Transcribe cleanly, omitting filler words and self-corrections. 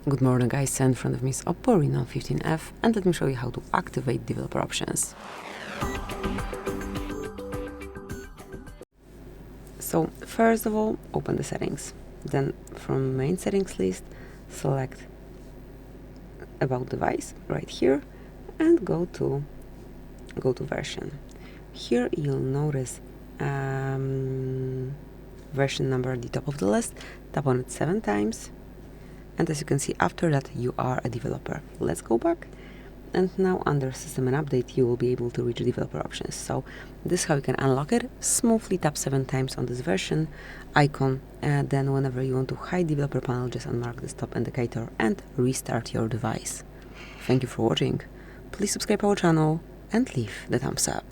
Good morning guys, in front of me is OPPO Reno 15F and let me show you how to activate developer options. So first of all, open the settings. Then from main settings list, select about device right here and go to version. Here you'll notice version number at the top of the list. Tap on it 7 times. And as you can see, after that you are a developer. Let's go back, and now under system and update you will be able to reach developer options. So this is how you can unlock it. Smoothly tap 7 times on this version icon, and then whenever you want to hide developer panel, just unmark the stop indicator and restart your device. Thank you for watching. Please subscribe our channel and leave the thumbs up.